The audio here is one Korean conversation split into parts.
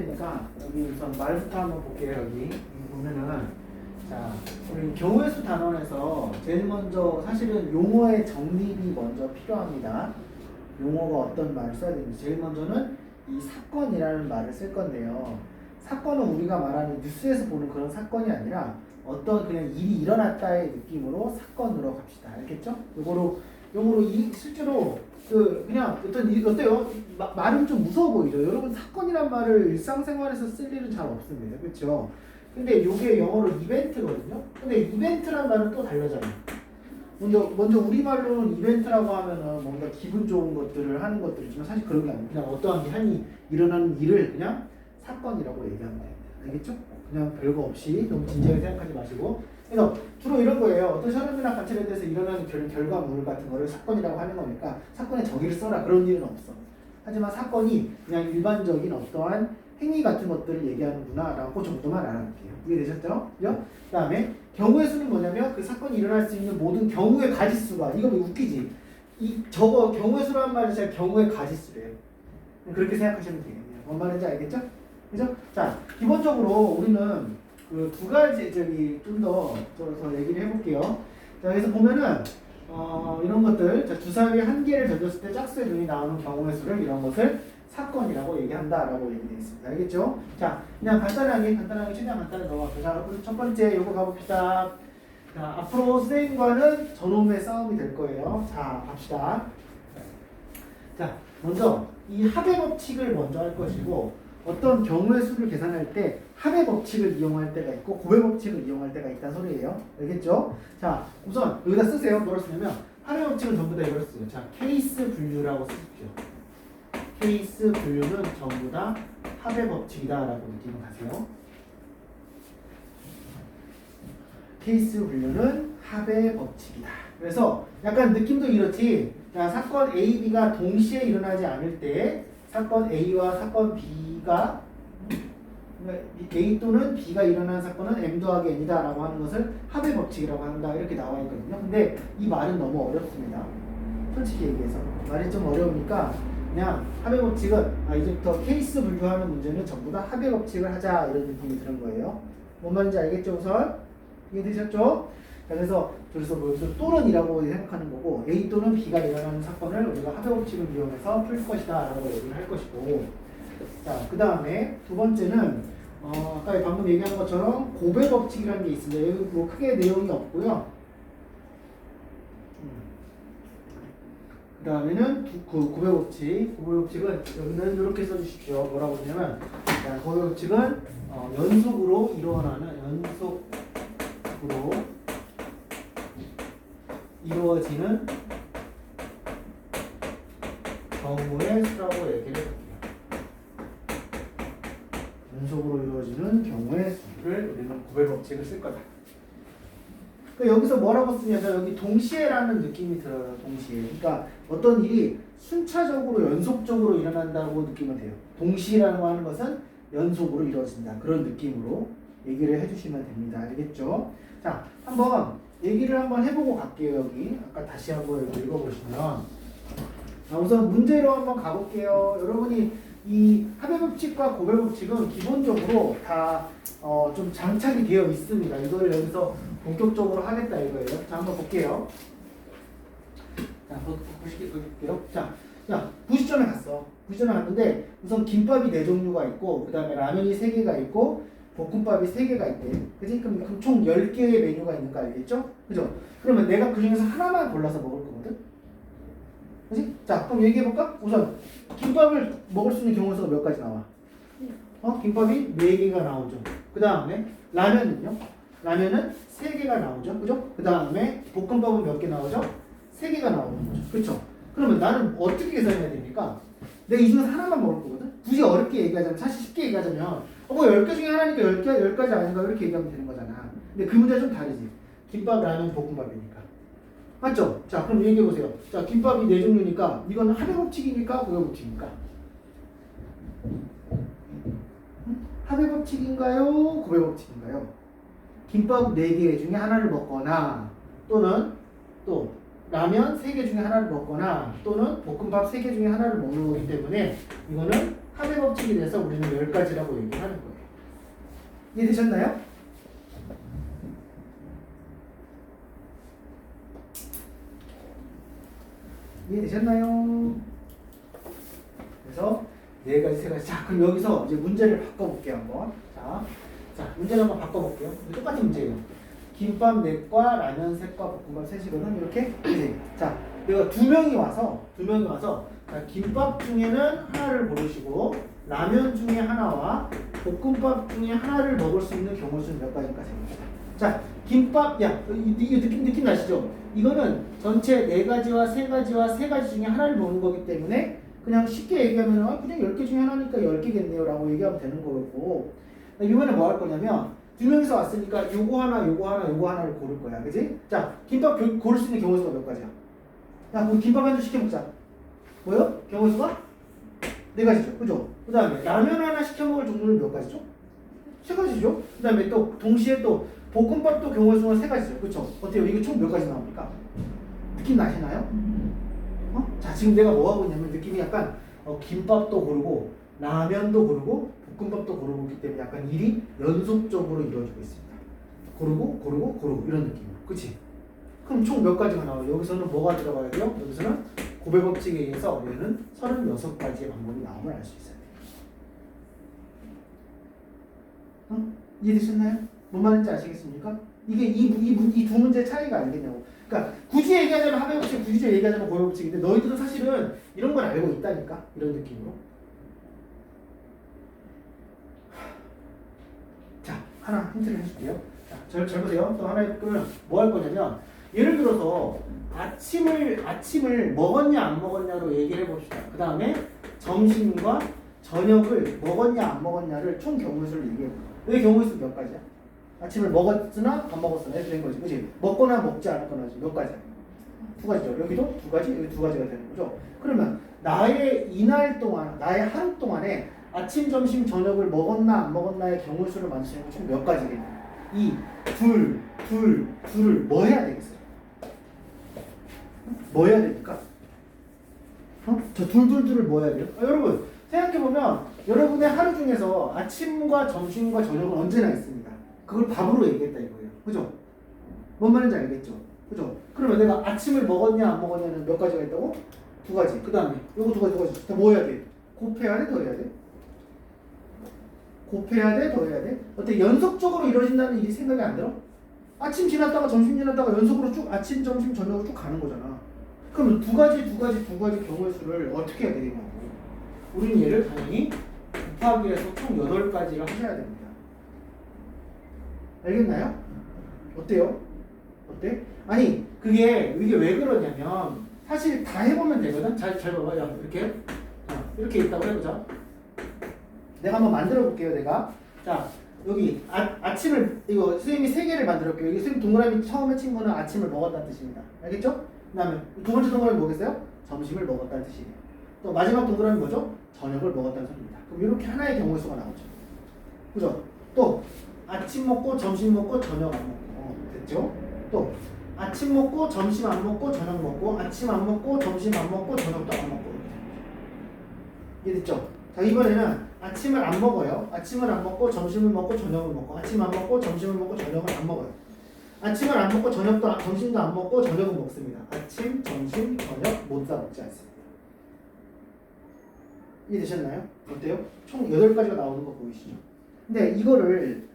테니까 여기 우선 말부터 한번 볼게요. 여기 보면은 자 우리 경우의 수 단원에서 제일 먼저 사실은 용어의 정립이 먼저 필요합니다. 용어가 어떤 말을 써야 되는지 제일 먼저는 이 사건이라는 말을 쓸 건데요. 사건은 우리가 말하는 뉴스에서 보는 그런 사건이 아니라 어떤 그냥 일이 일어났다의 느낌으로 사건으로 갑시다. 알겠죠? 요거로 이 실제로 그냥 어때요? 말은 좀 무서워 보이죠? 여러분 사건이란 말을 일상생활에서 쓸 일은 잘 없습니다. 그렇죠? 근데 요게 영어로 이벤트거든요. 근데 이벤트란 말은 또 다르잖아요. 먼저 우리말로는 이벤트라고 하면은 뭔가 기분 좋은 것들을 하는 것들이지만 사실 그런 게 아니에요. 그냥 어떠한 게 한이 일어나는 일을 그냥 사건이라고 얘기하면 됩니다. 알겠죠? 그냥 별거 없이 너무 진지하게 생각하지 마시고. 그래서 주로 이런 거예요. 어떤 혈압이나 관찰에 대해서 일어나는 결과물 같은 거를 사건이라고 하는 거니까 사건의 정의를 써라 그런 일은 없어. 하지만 사건이 그냥 일반적인 어떠한 행위 같은 것들을 얘기하는구나 라고 정도만 알아볼게요. 이해되셨죠? 그 다음에 경우의 수는 뭐냐면 그 사건이 일어날 수 있는 모든 경우의 가지수가 이거 뭐 웃기지? 저거 경우의 수라는 말이 잘 경우의 가지수래요. 그렇게 생각하시면 되겠네요. 뭔 말인지 알겠죠? 그죠? 자, 기본적으로 우리는 그 두 가지 좀 더 얘기를 해볼게요. 자, 그래서 보면은 이런 것들 자, 주사위 한 개를 던졌을 때 짝수의 눈이 나오는 경우의 수를 이런 것을 사건이라고 얘기한다라고 얘기되어 있습니다. 알겠죠? 자, 그냥 간단하게 최대한 간단하게 넘어갈게요. 자, 첫 번째 요거 가봅시다. 자, 앞으로 선생님과는 저놈의 싸움이 될 거예요. 자, 갑시다. 자, 먼저 이 합의 법칙을 먼저 할 것이고 어떤 경우의 수를 계산할 때 합의 법칙을 이용할 때가 있고 곱의 법칙을 이용할 때가 있다는 소리예요. 알겠죠? 자, 우선 여기다 쓰세요. 뭐라 쓰냐면 합의 법칙은 전부 다 이걸 써요. 자, 케이스 분류라고 쓰십시오. 케이스 분류는 전부 다 합의 법칙이다라고 느끼고 가세요. 케이스 분류는 합의 법칙이다. 그래서 약간 느낌도 이렇지. 자, 사건 A, B가 동시에 일어나지 않을 때 사건 A와 사건 B가 A 또는 B가 일어나는 사건은 M 더하기 N이다 라고 하는 것을 합의 법칙이라고 한다 이렇게 나와 있거든요. 근데 이 말은 너무 어렵습니다. 솔직히 얘기해서 말이 좀 어려우니까 그냥 합의 법칙은 이제부터 케이스 분류하는 문제는 전부 다 합의 법칙을 하자 이런 느낌이 드는 거예요. 뭔 말인지 알겠죠 우선? 이해되셨죠? 그래서 뭐 여기서 또는이라고 생각하는 거고 A 또는 B가 일어나는 사건을 우리가 합의 법칙을 이용해서 풀 것이다 라고 얘기를 할 것이고 자, 그 다음에 두 번째는 아까 방금 얘기한 것처럼 곱의 법칙이라는 게 있습니다. 여기 뭐 크게 내용이 없고요. 그 다음에는 곱의 법칙. 곱의 법칙은 여기는 이렇게 써주십시오. 뭐라고 하냐면 곱의 법칙은 연속으로 이루어지는 경우의 수라고 얘기를 해볼게요. 연속으로 이루어지는 경우의 수를 우리는 곱의 법칙을 쓸 거다. 그러니까 여기서 뭐라고 쓰냐면 여기 동시에라는 느낌이 들어요. 동시에. 그러니까 어떤 일이 순차적으로 연속적으로 일어난다고 느끼면 돼요. 동시라고 하는 것은 연속으로 이루어진다. 그런 느낌으로 얘기를 해주시면 됩니다. 알겠죠? 자, 한번 얘기를 한번 해보고 갈게요. 여기 아까 다시 한번 읽어보시면 우선 문제로 한번 가볼게요. 여러분이 이 합의 법칙과 곱의 법칙은 기본적으로 다 좀 장착이 되어 있습니다. 이거를 여기서 본격적으로 하겠다 이거예요. 자, 한번 볼게요. 자, 볼게요. 자, 90점에 갔어. 90점에 갔는데 우선 김밥이 4종류가 있고 그 다음에 라면이 3개가 있고 볶음밥이 3개가 있대. 그치? 그럼 총 10개의 메뉴가 있는 거 알겠죠? 그죠? 그러면 내가 그 중에서 하나만 골라서 먹을 거거든? 그치? 자, 그럼 얘기해볼까? 우선 김밥을 먹을 수 있는 경우의 수가 몇 가지 나와? 김밥이 4개가 나오죠. 그 다음에 라면은요? 라면은 3개가 나오죠. 그죠? 그 다음에 볶음밥은 몇 개 나오죠? 3개가 나오는 거죠. 그렇죠? 그러면 나는 어떻게 계산해야 됩니까? 내가 이 중에서 하나만 먹을 거거든? 굳이 어렵게 얘기하자면, 사실 쉽게 얘기하자면 뭐 10개 중에 하나니까 10가지 아닌가 이렇게 얘기하면 되는 거잖아. 근데 그 문제가 좀 다르지. 김밥, 라면, 볶음밥이니까. 맞죠? 자, 그럼 얘기해보세요. 자, 김밥이 4종류니까 이건 합의 법칙입니까? 곱의 법칙입니까? 합의 법칙인가요? 곱의 법칙인가요? 김밥 4개 중에 하나를 먹거나 또는 또 라면 3개 중에 하나를 먹거나 또는 볶음밥 3개 중에 하나를 먹는 거기 때문에 이거는 합의 법칙이 돼서 우리는 10가지라고 얘기하는 거예요. 이해되셨나요? 이해되셨나요? 그래서 4가지, 3가지. 자, 그럼 여기서 이제 문제를 바꿔볼게요, 한번. 자, 문제를 한번 바꿔볼게요. 똑같은 문제예요. 김밥 4과, 라면 3과, 볶음밥 3식은 이렇게. 그치? 자, 내가 2명이 와서, 자, 김밥 중에는 하나를 고르시고, 라면 중에 하나와 볶음밥 중에 하나를 먹을 수 있는 경우 수는 몇 가지인가 생각합니다. 자, 김밥, 야, 이거 느낌 나시죠? 이거는 전체 4가지와 3가지와 3가지 중에 하나를 먹는 거기 때문에 그냥 쉽게 얘기하면 그냥 10개 중에 하나니까 10개겠네요 라고 얘기하면 되는 거고, 이번에 뭐 할 거냐면 2명이서 왔으니까 요거 하나 요거 하나를 고를 거야. 그지? 자, 김밥 고를 수 있는 경우 수가 몇 가지야? 야, 우리 김밥 한 줄 시켜 먹자. 뭐요? 경우 수가 4가지죠. 그죠? 그 다음에 라면 하나 시켜 먹을 종류는 몇 가지죠? 3가지죠. 그 다음에 또 동시에 또 볶음밥도 경우 수가 3가지죠. 그쵸? 어때요? 이게 총 몇 가지 나옵니까? 느낌 나시나요? 자, 지금 내가 뭐 하고 있냐면 느낌이 약간 김밥도 고르고 라면도 고르고 볶음밥도 고르고 있기 때문에 약간 일이 연속적으로 이루어지고 있습니다. 고르고 이런 느낌으로. 그치? 그럼 총 몇 가지가 나와요? 여기서는 뭐가 들어가야 돼요? 여기서는 고백 법칙에 의해서 얘는 36가지의 방법이 나옴을 알 수 있어요. 이해되셨나요? 뭔 말인지 아시겠습니까? 이게 이 두 문제의 차이가 알겠냐고. 그러니까 굳이 얘기하자면 합의 법칙, 굳이 얘기하자면 고백 법칙인데 너희들은 사실은 이런 걸 알고 있다니까. 이런 느낌으로. 자, 하나 힌트를 해줄게요. 자, 잘 보세요. 또 하나의 거는 뭐 할 거냐면 예를 들어서 아침을 먹었냐 안 먹었냐로 얘기를 해봅시다. 그 다음에 점심과 저녁을 먹었냐 안 먹었냐를 총 경우수를 얘기해볼게요. 왜 경우수 몇 가지야? 아침을 먹었으나 안 먹었으나 해도 되는 거지. 그치? 먹거나 먹지 않았거나 몇 가지야? 2가지죠. 여기도 2가지, 여기 2가지가 되는 거죠. 그러면 나의 이날 동안, 나의 하루 동안에 아침, 점심, 저녁을 먹었나 안 먹었나의 경우수를 만드시는 건 총 몇 가지겠냐? 이 둘을 뭐 해야 되겠어요? 뭐 해야 됩니까? 저 둘을 뭐 해야 돼요? 여러분 생각해보면 여러분의 하루 중에서 아침과 점심과 저녁은 언제나 있습니다. 그걸 밥으로 얘기했다 이거예요. 그죠? 뭔 말인지 알겠죠? 그죠? 그러면 내가 아침을 먹었냐 안 먹었냐는 몇 가지가 있다고? 2가지. 그 다음에 요거 2가지. 더 뭐 해야 돼? 곱해야 돼? 더 해야 돼? 곱해야 돼? 더 해야 돼? 어때? 연속적으로 이루어진다는 일이 생각이 안 들어? 아침 지났다가 점심 지났다가 연속으로 쭉 아침, 점심, 저녁으로 쭉 가는 거잖아. 그럼 2가지 경우의 수를 어떻게 해야 되겠냐고. 우리는 얘를 당연히 곱하기 해서 총 8가지를 하셔야 됩니다. 알겠나요? 어때요? 어때? 아니 이게 왜 그러냐면 사실 다 해보면 되거든. 잘 봐봐. 야, 이렇게 있다고 해보자. 내가 한번 만들어 볼게요. 내가 자 여기 아침을 이거 선생님이 3개를 만들어 볼게요. 여기 선생님 동그라미 처음에 친 거는 아침을 먹었다는 뜻입니다. 알겠죠? 그 다음에 2번째 동그라미 뭐겠어요? 점심을 먹었다는 뜻이에요. 또 마지막 동그라미 뭐죠? 저녁을 먹었다는 소리입니다. 그럼 이렇게 하나의 경우의 수가 나오죠. 그죠? 또 아침 먹고 점심 먹고 저녁 안 먹고 됐죠? 또 아침 먹고 점심 안 먹고 저녁 먹고 아침 안 먹고 점심 안 먹고 저녁도 안 먹고 이해됐죠? 자 이번에는 아침을 안 먹어요. 아침을 안 먹고 점심을 먹고 저녁을 먹고 아침 안 먹고 점심을 먹고 저녁을 안 먹어요. 아침을 안 먹고 점심도 안 먹고 저녁은 먹습니다. 아침, 점심, 저녁 모두 다 먹지 않습니다. 이해되셨나요? 어때요? 총 8가지가 나오는 거 보이시죠? 근데 이거를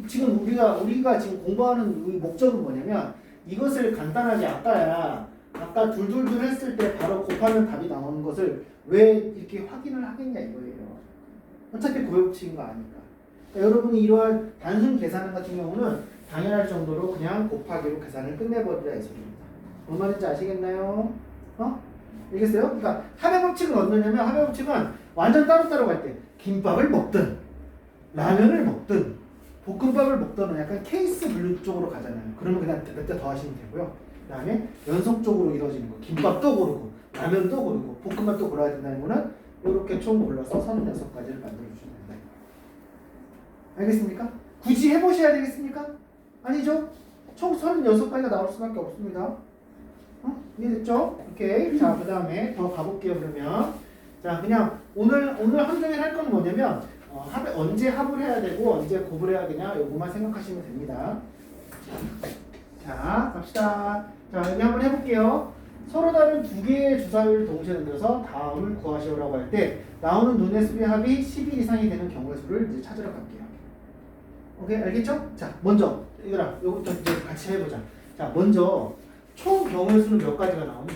지금 우리가 지금 공부하는 목적은 뭐냐면 이것을 간단하게 아까 둘 했을 때 바로 곱하면 답이 나오는 것을 왜 이렇게 확인을 하겠냐 이거예요. 어차피 고백법칙인 거 아니까. 그러니까 여러분이 이러한 단순 계산 같은 경우는 당연할 정도로 그냥 곱하기로 계산을 끝내버리라 이 소리입니다. 뭔 말인지 아시겠나요? 알겠어요? 그러니까 합의법칙은 어떠냐면 합의법칙은 완전 따로따로 갈 때 김밥을 먹든 라면을 먹든 볶음밥을 먹든 약간 케이스 분류 쪽으로 가잖아요. 그러면 그냥 몇 대 더 하시면 되고요. 그 다음에 연속적으로 이루어지는 거 김밥도 고르고 라면도 고르고 볶음밥도 고르야 된다는 거는 이렇게 총 골라서 36가지를 만들어주시면 된다. 알겠습니까? 굳이 해보셔야 되겠습니까? 아니죠? 총 36가지가 나올 수밖에 없습니다. 이해됐죠? 오케이. 자, 그 다음에 더 가볼게요, 그러면. 자, 그냥 오늘 하루 종일 할 건 뭐냐면, 언제 합을 해야 되고, 언제 곱을 해야 되냐, 요거만 생각하시면 됩니다. 자, 갑시다. 자, 여기 한번 해볼게요. 서로 다른 두 개의 주사위를 동시에 던져서 다음을 구하시오라고 할 때, 나오는 눈의 수의 합이 11 이상이 되는 경우의 수를 이제 찾으러 갈게요. 오케이, 알겠죠? 자, 먼저, 얘들아, 요것부터 이제 같이 해보자. 자, 먼저, 총 경우의 수는 몇 가지가 나오니?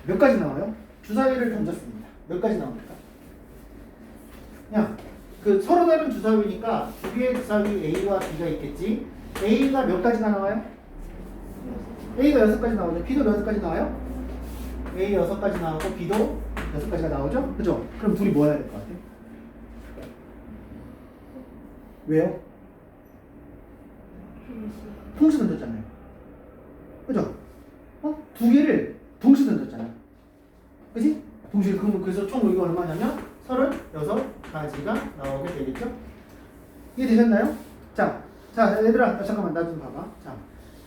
몇 가지 나와요? 주사위를 던졌습니다. 몇 가지 나옵니까? 그냥 그 서로 다른 주사위니까 두 개의 주사위 A와 B가 있겠지. A가 몇 가지가 나와요? A가 6가지 나오죠. B도 6가지 나와요? A 6가지 나오고 B도 6가지가 나오죠? 그죠? 그럼 둘이 뭐 해야 될 것 같아요? 왜요? 동시에 던졌잖아요. 그죠? 두 개를 동시에 던졌잖아요. 그지? 동시에, 그래서 총 여기가 얼마냐면 36가지가 나오게 되겠죠? 이해되셨나요? 자, 얘들아, 잠깐만, 나 좀 봐봐. 자,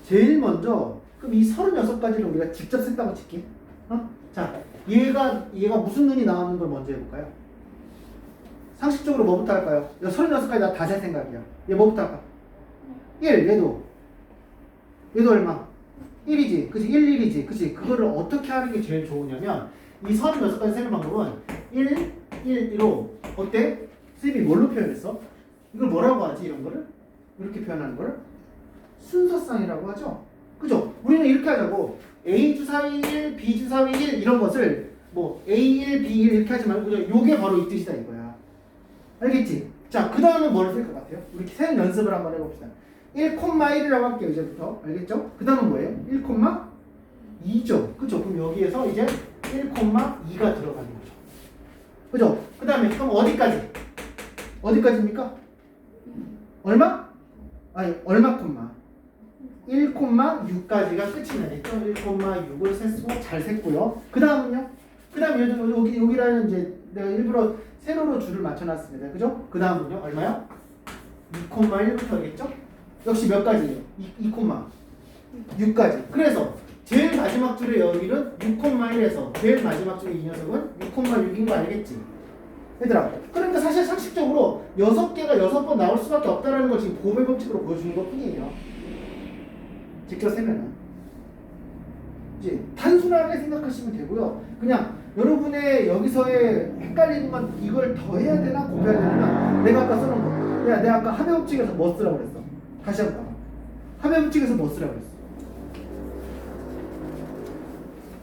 제일 먼저, 그럼 이 36가지를 우리가 직접 쓴다고 칠게. 자, 얘가 무슨 눈이 나오는 걸 먼저 해볼까요? 상식적으로 뭐부터 할까요? 36가지 다 셀 생각이야. 얘 뭐부터 할까? 1, 얘도 얼마? 1이지. 그치? 1, 1이지. 그치? 그거를 어떻게 하는 게 제일 좋으냐면, 이 36가지 세는 방법은 1, 1, 1로, 어때? 쌤이 뭘로 표현했어? 이걸 뭐라고 하지? 이런 거를? 이렇게 표현하는 거를? 순서쌍이라고 하죠? 그죠? 우리는 이렇게 하자고. A 주사위 1, B 주사위 1, 이런 것을, 뭐, A1, B1 이렇게 하지 말고, 그죠? 요게 바로 이 뜻이다, 이거야. 알겠지? 자, 그 다음은 뭘 쓸 것 같아요? 우리 세는 연습을 한번 해봅시다. 1,1이라고 할게요, 이제부터. 알겠죠? 그 다음은 뭐예요? 1,2죠. 그죠? 그럼 여기에서 이제 1,2가 들어가는 거죠. 그죠? 그 다음에, 그럼 어디까지? 어디까지입니까? 얼마? 아니, 얼마 콤마? 1,6까지가 끝이 나겠죠? 1,6을 셌고, 잘 셌고요. 그 다음은요? 그 다음에 여기라는 이제 내가 일부러 세로로 줄을 맞춰놨습니다. 그죠? 그 다음은요? 얼마요? 2,1부터겠죠? 역시 몇 가지예요? 2,6까지. 그래서 제일 마지막 줄의 여기는 6,1에서 제일 마지막 줄의 이 녀석은 6,6인 거 알겠지? 얘들아, 그러니까 사실 상식적으로 6개가 6번 나올 수밖에 없다는 걸 지금 곱의 법칙으로 보여주는 것 뿐이에요. 직접 세면은. 이제 단순하게 생각하시면 되고요. 그냥 여러분의 여기서의 헷갈리는 건 이걸 더 해야 되나 곱해야 되나. 내가 아까 써놓은 거. 내가 아까 합의 법칙에서 뭐 쓰라고 그랬어? 다시 한번 봐봐. 합의 법칙에서 뭐 쓰라고 그랬어?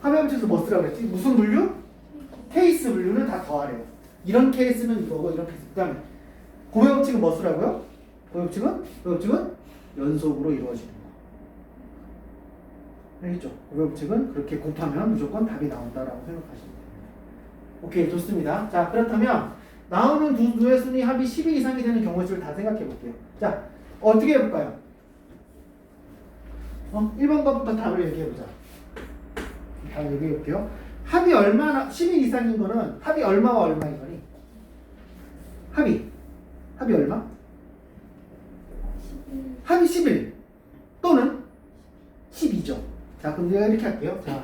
합의 법칙에서 뭐 쓰라고 그랬지? 무슨 분류? 케이스 분류는 다 더하래요. 이런 케이스는 이거고 이런 케이스. 그 다음에 곱의 법칙은 뭐 쓰라고요? 곱의 법칙은 연속으로 이루어지는 거. 알겠죠? 곱의 법칙은 그렇게 곱하면 무조건 답이 나온다라고 생각하시면 돼요. 오케이, 좋습니다. 자, 그렇다면 나오는 두 수의 순위 합이 12 이상이 되는 경우의 수를 다 생각해 볼게요. 자, 어떻게 해볼까요? 1번 것부터 답을 얘기해보자. 답을 얘기해볼게요. 합이 얼마나 12 이상인 거는 합이 얼마와 얼마인 거니? 합이 얼마? 11. 합이 11 또는 12죠. 자, 그럼 내가 이렇게 할게요. 자,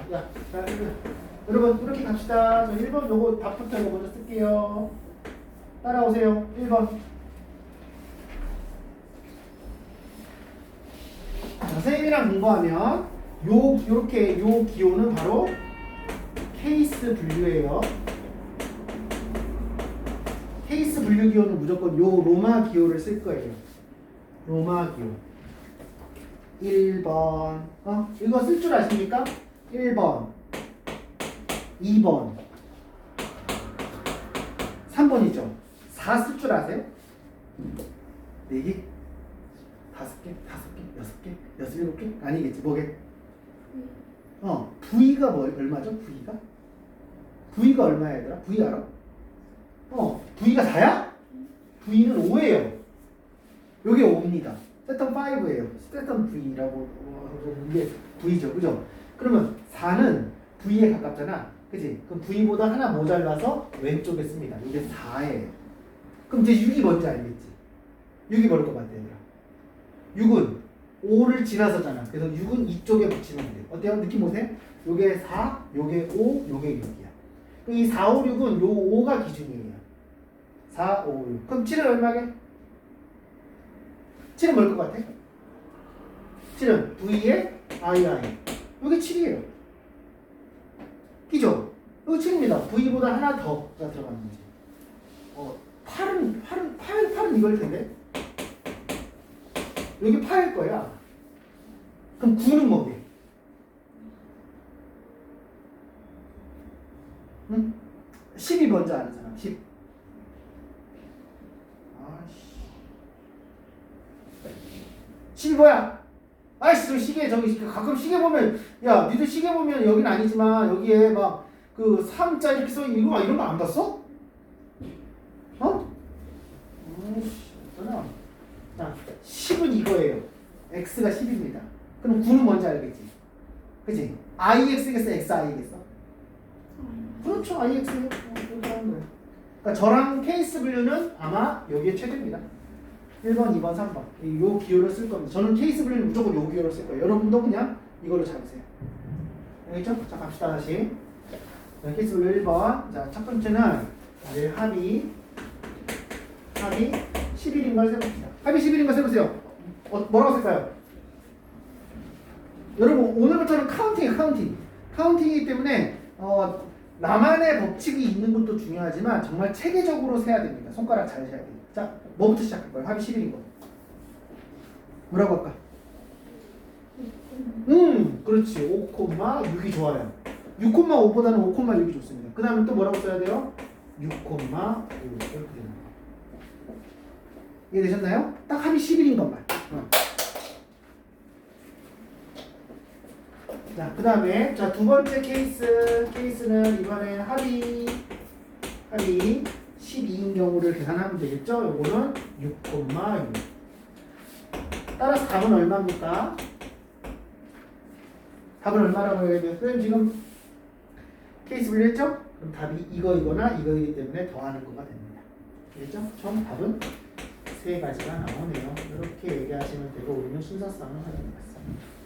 여러분 이렇게 갑시다. 저 1번 요거 답부터 이거 먼저 쓸게요. 따라오세요. 1번. 자, 선생님이랑 공부하면 요렇게 요 기호는 바로 케이스 분류예요. 케이스 분류 기호는 무조건 요 로마 기호를 쓸 거예요. 로마 기호. 1번. 이거 쓸 줄 아십니까? 1번. 2번. 3번이죠. 4 쓸 줄 아세요? 4개? 5개? 5개? 6개? 6, 7개? 아니겠지. 뭐게? V가 얼마죠? V가 얼마야, 얘들아? V 알아? V가 4야? V는 5예요. 요게 5입니다. 세턴 5예요. 세턴 V라고 이게 V죠. 그죠? 그러면 4는 V에 가깝잖아. 그치? 그럼 V보다 하나 모자라서 왼쪽에 씁니다. 이게 4예요. 그럼 이제 6이 뭔지 알겠지? 6이 뭐일 것 같아, 얘들아? 6은 5를 지나서잖아. 그래서 6은 이쪽에 붙이면 돼. 어때요? 느낌 오세요? 요게 4, 요게 5, 요게 6이야. 이 4, 5, 6은 요 5가 기준이에요. 4, 5, 6. 그럼 7은 얼마게? 7은 뭘 것 같아? 7은 V에 II. 요게 7이에요. 그죠? 이거 7입니다. V보다 하나 더가 들어가는 거지. 8은 이걸 텐데? 여기 8일 거야. 그럼 9는 뭐게? 응? 10이 먼저 아는 사람. 10. 아씨. 10이 뭐야? 아이씨, 저 시계, 저기, 가끔 시계 보면, 야, 니들 시계 보면 여긴 아니지만, 여기에 막, 그, 3자 이렇게 써, 이런 거 안 봤어? 어? 아이씨, 어쩌나. 자, 10은 이거예요. x가 10입니다. 그럼 9는 뭔지 알겠지? 그치? ix겠어? xi겠어? 그렇죠. ix예요. 그렇게 하는 거예요. 그러니까 저랑 케이스 분류는 아마 여기에 최대입니다. 1번, 2번, 3번. 요 기호를 쓸 겁니다. 저는 케이스 분류는 무조건 요 기호를 쓸 거예요. 여러분도 그냥 이걸로 잡으세요. 알겠죠? 자, 갑시다, 다시. 자, 케이스 분류 1번. 자, 첫 번째는 이제 합이 11인 걸 세봅시다. 합이 11인 걸 세보세요. 뭐라고 쓸까요? 여러분, 오늘부터는 카운팅이기 때문에, 나만의 법칙이 있는 것도 중요하지만 정말 체계적으로 세야 됩니다. 손가락 잘 세야 돼요. 자, 뭐부터 시작할 거예요? 합이 11인 거. 뭐라고 할까? 그렇지. 5,6이 좋아요. 6,5보다는 5,6이 좋습니다. 그 다음에 또 뭐라고 써야 돼요? 6,5 이렇게 되는 거. 이해되셨나요? 딱 합이 11인 것만. 자, 그 다음에 자, 두 번째 케이스는 이번엔 합이 12인 경우를 계산하면 되겠죠? 요거는 6,6. 따라서 답은 얼마입니까? 답은 얼마라고 해야 돼요? 선생님 지금 케이스 분류했죠? 그럼 답이 이거이거나 이거이기 때문에 더하는 거가 됩니다. 알겠죠? 총 답은 세 가지가 나오네요. 이렇게 얘기하시면 되고 우리는 순서상을 확인해봤습니다.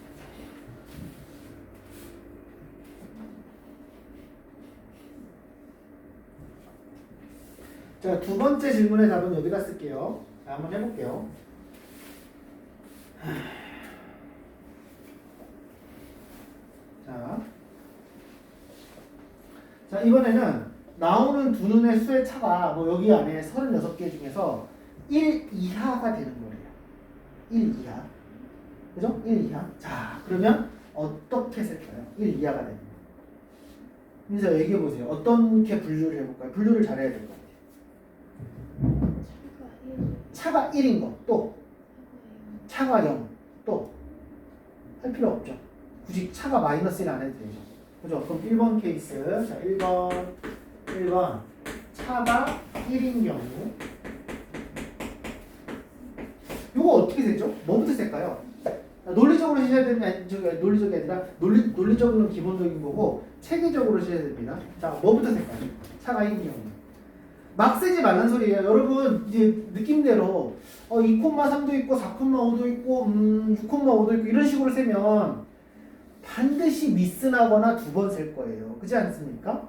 자, 두 번째 질문의 답은 여기다 쓸게요. 자, 한번 해볼게요. 자, 이번에는 나오는 두 눈의 수의 차가 뭐 여기 안에 36개 중에서 1 이하가 되는 거예요. 1 이하. 그죠? 1 이하. 자, 그러면 어떻게 쓸까요? 1 이하가 되는 거. 그래서 얘기해보세요. 어떻게 분류를 해볼까요? 분류를 잘해야 될 것 같아요. 차가 1인 거. 또 차가 0. 또 할 필요 없죠. 굳이 차가 마이너스 1 안 해도 되죠. 그죠? 그럼 1번 케이스. 자, 1번. 차가 1인 경우. 이거 어떻게 되죠? 뭐부터 쓸까요? 논리적으로 쓰셔야 되는, 논리적이 아니라, 논리적으로는 기본적인 거고, 체계적으로 쓰셔야 됩니다. 자, 뭐부터 쓸까요? 차가 1인 경우. 막 쓰지 말란 소리예요. 여러분, 이제 느낌대로, 2,3도 있고, 4,5도 있고, 6,5도 있고, 이런 식으로 세면, 반드시 미스나거나 두 번 셀 거예요. 그렇지 않습니까?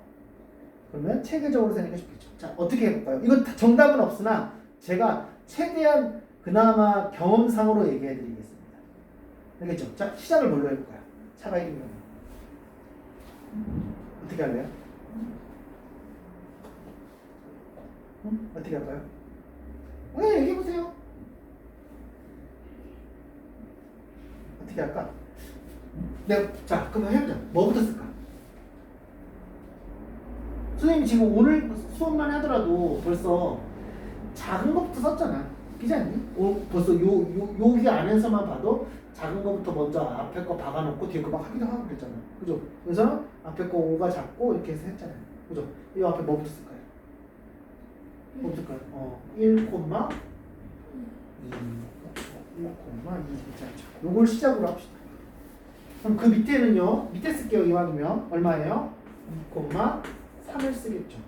그러면 체계적으로 세는 게 좋겠죠. 자, 어떻게 해볼까요? 이건 정답은 없으나 제가 최대한 그나마 경험상으로 얘기해 드리겠습니다. 알겠죠? 자, 시작을 뭘로 해볼까요? 차가 1인 경우. 어떻게 할래요? 어떻게 할까요? 네, 얘기해보세요. 어떻게 할까? 자, 그럼 해보자. 뭐부터 쓸까? 선생님 지금 오늘 수업만 하더라도 벌써 작은 것부터 썼잖아. 그지 않니? 벌써 여기 안에서만 봐도 작은 것부터 먼저 앞에 거 박아놓고 뒤에 거 막 하기도 하고 그랬잖아. 그죠? 그래서 앞에 거 5가 작고 이렇게 해서 했잖아요. 그죠? 이 앞에 뭐부터 쓸까요? 뭐부터 쓸까요? 1,2. 괜찮죠? 요걸 시작으로 합시다. 그럼 그 밑에는요, 밑에 쓸게요. 이왕이면 얼마예요? 2,3을 쓰겠죠.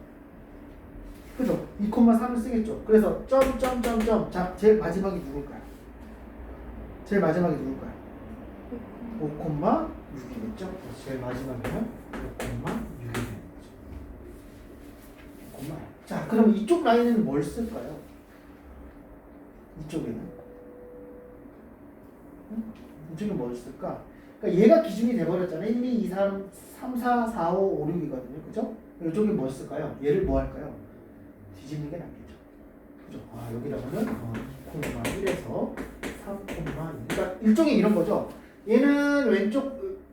그죠? 2,3을 쓰겠죠. 그래서 점. 자, 제일 마지막이 누굴까요? 제일 마지막에 누굴까요? 5,6이겠죠? 제일 마지막에는 5,6이 되는 거죠. 5,6. 자, 그럼 이쪽 라인은 뭘 쓸까요? 이쪽에는? 응? 이쪽에 뭘 쓸까? 그러니까 얘가 기준이 돼버렸잖아요. 1, 2, 3, 4, 5, 6이거든요. 그죠? 이쪽에 뭐 쓸까요? 얘를 뭐 할까요? 뒤집는 게 낫겠죠. 그죠? 아, 여기다가는 2,1에서 3,2. 그러니까 일종의 이런 거죠. 얘는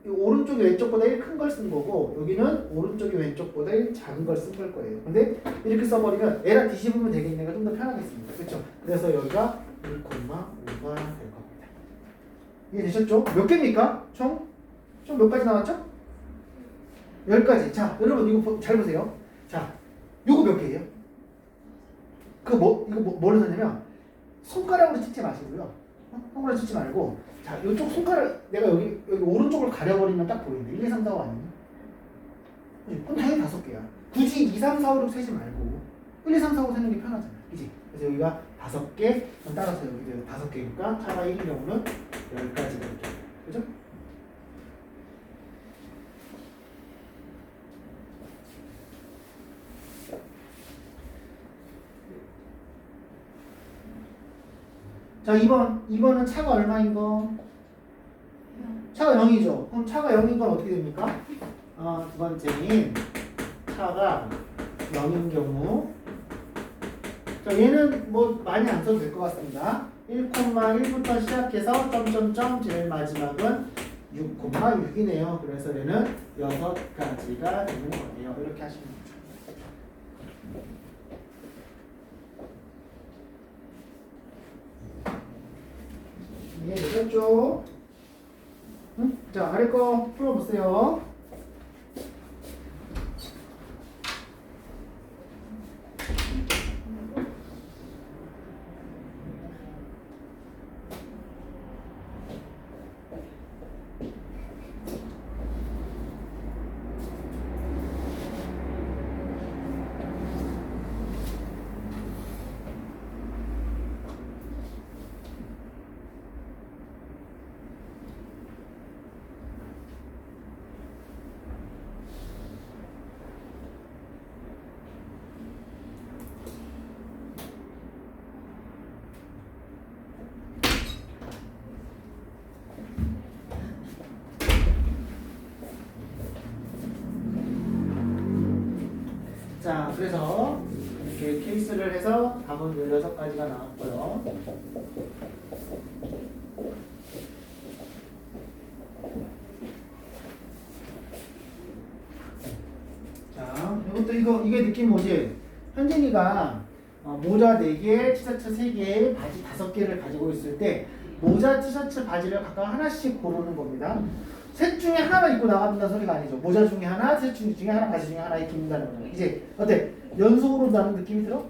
오른쪽이 왼쪽보다 1 큰 걸 쓴 거고, 여기는 오른쪽이 왼쪽보다 1 작은 걸 쓴 걸 거예요. 근데 이렇게 써버리면 얘랑 뒤집으면 되겠네가 좀 더 편하겠습니다. 그렇죠? 그래서 여기가 1,5가 될 겁니다. 이해되셨죠? 몇 개입니까? 총 몇 가지 나왔죠? 10가지. 자, 여러분 이거 잘 보세요. 자, 요거 몇 개예요? 뭐로 썼냐면 손가락으로 찍지 마시고요. 손가락으로 찍지 말고, 자, 요쪽 손가락 내가 여기 오른쪽을 가려버리면 딱 보이는데 1, 2, 3, 4, 5 아니에요? 그럼 당연히 5개야. 굳이 2, 3, 4, 5, 6 세지 말고 1, 2, 3, 4, 5 세는 게 편하잖아. 그지? 그래서 여기가 5개, 따라서 여기도 5개니까 차가 1인 경우는 10가지가 이렇게. 그죠? 자, 2번은 차가 얼마인 거? 차가 0이죠. 그럼 차가 0인 건 어떻게 됩니까? 두 번째인 차가 0인 경우, 자, 얘는 뭐 많이 안 써도 될 것 같습니다. 1,1부터 시작해서 점점점 제일 마지막은 6,6이네요. 그래서 얘는 6가지가 되는 거네요. 이렇게 하시면 됩니다. 이해되셨죠? 응? 자, 아래 거 풀어보세요. 자, 그래서 이렇게 케이스를 해서 답은 16가지가 나왔고요. 자, 이것도 이게 느낌 뭐지? 현진이가 모자 4개, 티셔츠 3개, 바지 5개를 가지고 있을 때 모자, 티셔츠, 바지를 각각 하나씩 고르는 겁니다. 셋 중에 하나만 입고 나간다는 소리가 아니죠. 모자 중에 하나, 셋 중에 하나, 바지 중에 하나 이렇게 입는다는 거예요. 이제 어때? 연속으로 나는 느낌이 들어?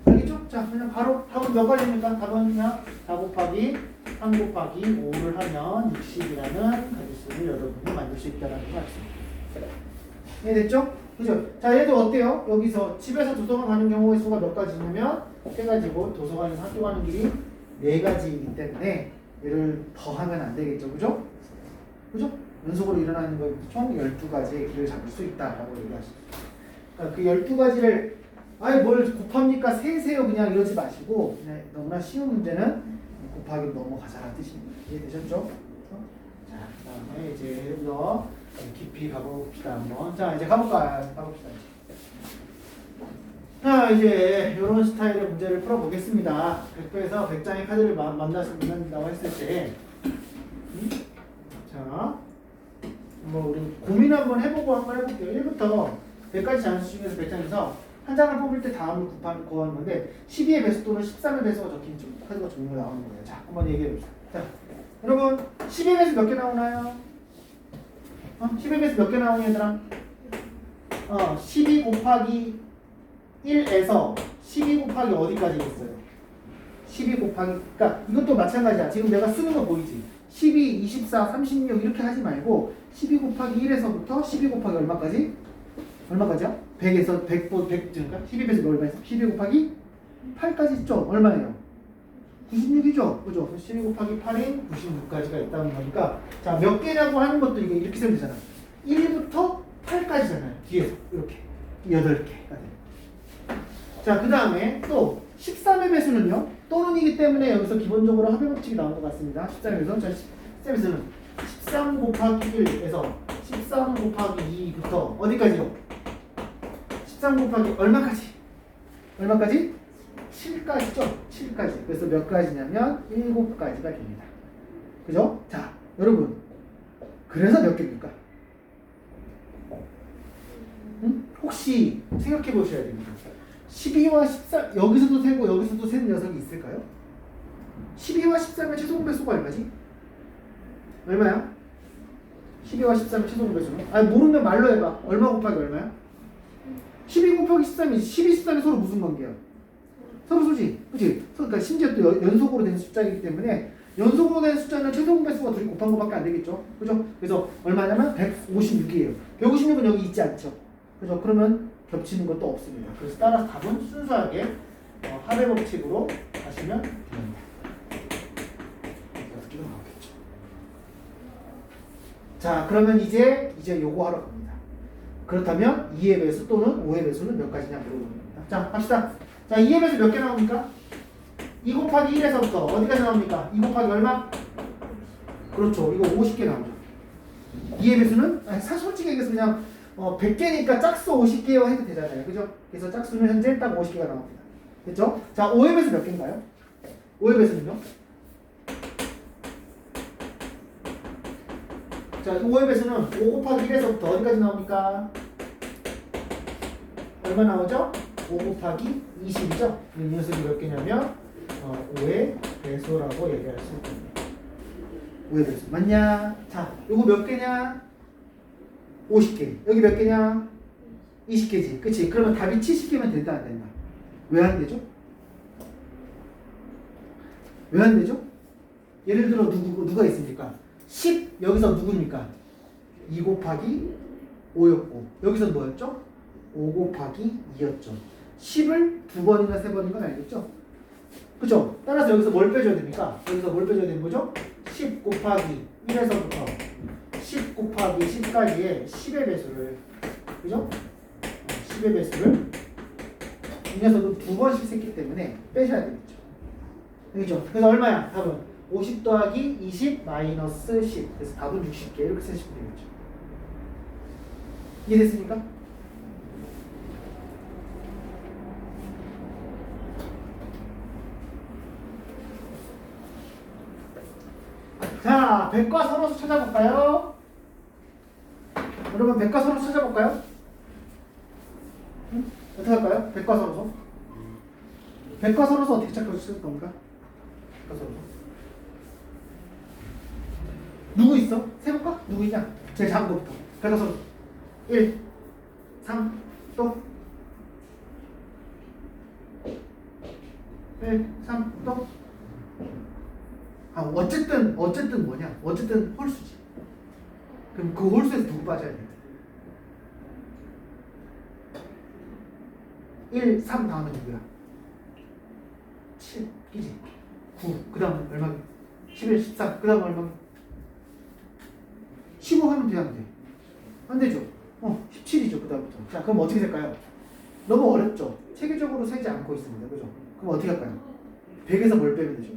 알겠죠? 자, 그냥 바로 답은 몇 가지입니까? 답은 그냥 4 곱하기 3 곱하기 5를 하면 60이라는 가지수를 여러분이 만들 수 있다는 거 같습니다. 이해됐죠? 그죠? 자, 얘도 어때요? 여기서 집에서 도서관 가는 경우의 수가 몇 가지냐면 3가지고, 도서관에서 학교 가는 길이 4가지이기 때문에 얘를 더하면 안 되겠죠. 그죠? 그죠? 연속으로 일어나는 건 총 12가지의 길을 잡을 수 있다라고 얘기하시죠. 그러니까 그 12가지를 아예 뭘 곱합니까? 세세요 그냥 이러지 마시고, 그냥 너무나 쉬운 문제는 곱하기 넘어가자라는 뜻입니다. 이해되셨죠? 자, 그 다음에 이제 더 깊이 가봅시다 한번. 자, 이제 가봅시다. 자, 이제 이런 스타일의 문제를 풀어보겠습니다. 100배에서 100장의 카드를 만난다고 했을 때, 자, 뭐 우리 고민 한번 해볼게요. 1부터 100까지 장수 중에서 100장에서 한 장을 뽑을 때 다음을 구하는 건데, 12의 배수 또는 13의 배수가 적힌 카드가 종류가 나오는 거예요. 자, 한번 얘기해봅시다. 자, 여러분 12의 배수 몇 개 나오나요? 12의 배수 몇 개 나오니 얘들아? 12 곱하기 1에서 12 곱하기 어디까지 있어요? 12 곱하기, 그러니까 이것도 마찬가지야. 지금 내가 쓰는 거 보이지? 12, 24, 36 이렇게 하지 말고 12 곱하기 1에서부터 12 곱하기 얼마까지? 얼마까지야? 100에서 100, 그러니까 12배에서 얼마에서? 12 곱하기 8까지 있죠? 얼마예요? 96이죠? 그죠? 12 곱하기 8인 96까지가 있다는 거니까 자, 몇 개냐고 하는 것도 이게 이렇게 쓰면 되잖아. 1부터 8까지잖아요. 뒤에서 이렇게 8개가 돼. 자, 그 다음에 또 13의 배수는요. 또는이기 때문에 여기서 기본적으로 합의 법칙이 나온 것 같습니다. 13의 배수. 자, 13의 배수는 13 곱하기 1에서 13 곱하기 2부터 어디까지요? 13 곱하기 얼마까지? 얼마까지? 7까지죠? 7까지. 그래서 몇 가지냐면 7가지가 됩니다. 그죠? 자, 여러분. 그래서 몇 개입니까? 응? 혹시 생각해 보셔야 됩니다. 12와 14, 여기서도 세고 여기서도 세는 녀석이 있을까요? 12와 13의 최소 공배수가 얼마지? 얼마야? 12와 13의 최소 공배수는? 아니, 모르면 말로 해봐. 얼마 곱하기 얼마야? 12 곱하기 13이지. 12, 13이 서로 무슨 관계야? 서로 소지. 그치? 그러니까 심지어 또 연속으로 된 숫자이기 때문에 연속으로 된 숫자는 최소 공배수가 둘이 곱한 것밖에 안 되겠죠? 그죠? 그래서 얼마냐면 156이에요. 156은 여기 있지 않죠? 그죠? 그러면 겹치는 것도 없습니다. 그래서 따라서 답은 순수하게 합의 법칙으로 하시면 됩니다. 6개가 나오겠죠. 자, 그러면 이제 요거 하러 갑니다. 그렇다면 2의 배수 또는 5의 배수는 몇 가지냐 물어보는 겁니다. 자, 합시다. 자, 2의 배수 몇 개 나옵니까? 2 곱하기 1에서부터 어디까지 나옵니까? 2 곱하기 얼마? 그렇죠. 이거 50개 나오죠. 2의 배수는 사실 솔직히 얘기해서 그냥 100개니까 짝수 50개요 해도 되잖아요. 그죠? 그래서 짝수는 현재 딱 50개가 나옵니다. 됐죠? 자, 5의 배수 몇 개인가요? 5의 배수는요? 자, 5의 배수는 5 곱하기 1에서부터 어디까지 나옵니까? 얼마 나오죠? 5 곱하기 20이죠? 이 녀석이 몇 개냐면 5의 배수라고 얘기할 수 있습니다. 5의 배수 맞냐? 자, 요거 몇 개냐? 50개. 여기 몇 개냐? 20개지. 그치? 그러면 답이 70개면 된다 안 된다? 왜 안 되죠? 왜 안 되죠? 예를 들어 누가 있습니까? 10 여기서 누굽니까? 2 곱하기 5였고 여기서 뭐였죠? 5 곱하기 2였죠. 10을 2번이나 3번인 건 알겠죠? 그죠? 따라서 여기서 뭘 빼줘야 됩니까? 여기서 뭘 빼줘야 되는 거죠? 10 곱하기 1에서부터 10 곱하기 10까지의 10의 배수를 그죠? 10의 배수를 이 녀석은 2번씩 셌기 때문에 빼셔야 되겠죠. 그죠? 그래서 얼마야? 답은 50 더하기 20 마이너스 10. 그래서 답은 60개 이렇게 쓰시면 되겠죠. 이해됐습니까? 자, 백과 서로수 찾아볼까요? 여러분, 백과 서로수 찾아볼까요? 응? 어떻게 할까요? 백과 서로수. 백과 서로수 어떻게 찾을 겁니까? 백과 서로수. 누구 있어? 세볼까? 누구 있냐? 제일 작은 것부터. 백과 서로수. 1, 3, 또 1, 3, 또 어쨌든 뭐냐? 어쨌든 홀수지. 그럼 그 홀수에서 누구 빠져야 돼? 1, 3 다음에 누구야? 7, 이지 9, 그 다음 얼마? 11, 13, 그 다음 얼마? 15 하면 돼, 안 돼? 안 되죠? 17이죠, 그 다음부터. 자, 그럼 어떻게 될까요? 너무 어렵죠? 체계적으로 세지 않고 있습니다. 그죠? 그럼 어떻게 할까요? 100에서 뭘 빼면 되죠?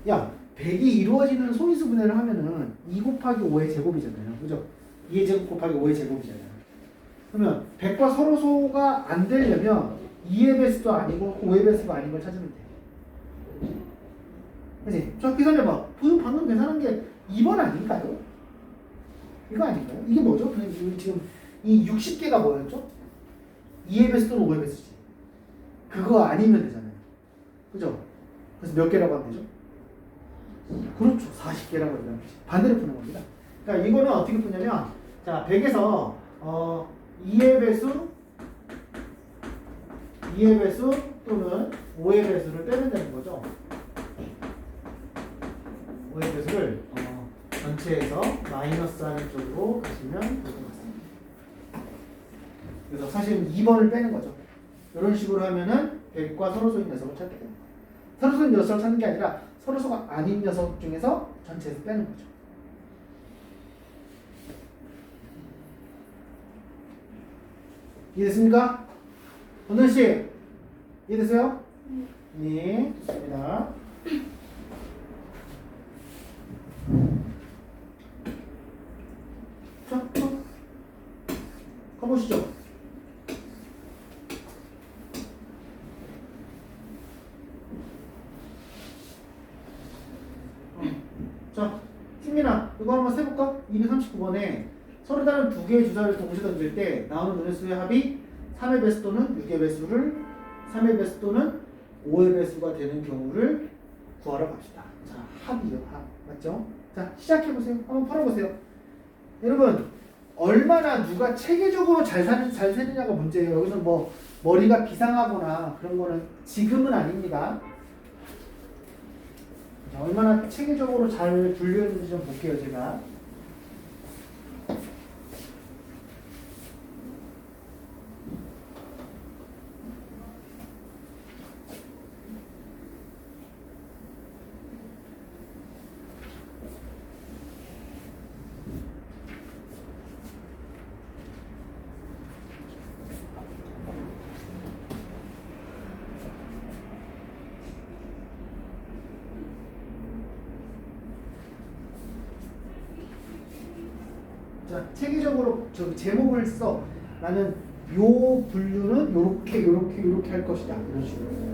야, 100이 이루어지는 소인수 분해를 하면은 2 곱하기 5의 제곱이잖아요. 그죠? 2의 제곱 곱하기 5의 제곱이잖아요. 그러면 100과 서로소가 안 되려면 2의 배수도 아니고 5의 배수가 아닌 걸 찾으면 돼. 그치? 저 계산해봐. 방금 계산한 게 2번 아닌가요? 이거 아닌가요? 이게 뭐죠? 지금 이 60개가 뭐였죠? 2의 배수 또는 5의 배수지. 그거 아니면 되잖아요. 그죠? 그래서 몇 개라고 하면 되죠? 그렇죠. 40개라고 하면 반대로 푸는 겁니다. 그러니까 이거는 어떻게 푸냐면 자, 100에서 2의 배수 또는 5의 배수를 빼면 되는 거죠. 5의 배수를 전체에서 마이너스 하는 쪽으로 가시면 될 것 같습니다. 그래서 사실은 2번을 빼는 거죠. 이런 식으로 하면은 100과 서로소인 녀석을 찾게 됩니다. 서로소인 녀석을 찾는 게 아니라 서로소가 아닌 녀석 중에서 전체에서 빼는 거죠. 이해됐습니까? 원현 씨 이해되세요? 네, 좋습니다. 자, 가보시죠. 자, 승민아, 이거 한번 세볼까? 239번에 서로 다른 두 개의 주사를 동시에 던질 때 나오는 눈의 수의 합이 3의 배수 또는 6의 배수를 3의 배수 또는 5의 배수가 되는 경우를 구하러 갑시다. 자, 합이요, 합. 맞죠? 자, 시작해보세요. 한번 풀어보세요. 여러분, 얼마나 누가 체계적으로 잘 세느냐가 문제예요. 여기서 뭐, 머리가 비상하거나 그런 거는 지금은 아닙니다. 자, 얼마나 체계적으로 잘 분류했는지 좀 볼게요, 제가. 자, 체계적으로 저 제목을 써. 나는 요 분류는 요렇게 할 것이다. 이런 식으로.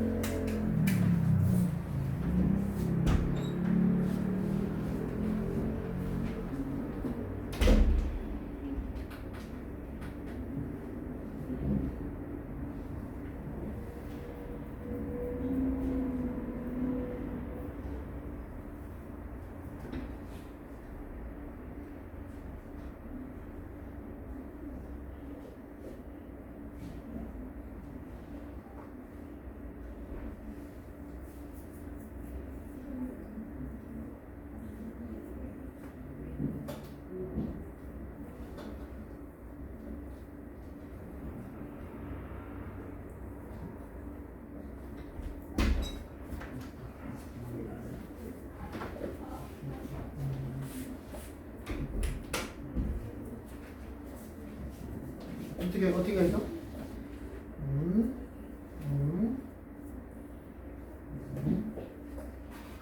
어떻게 해서?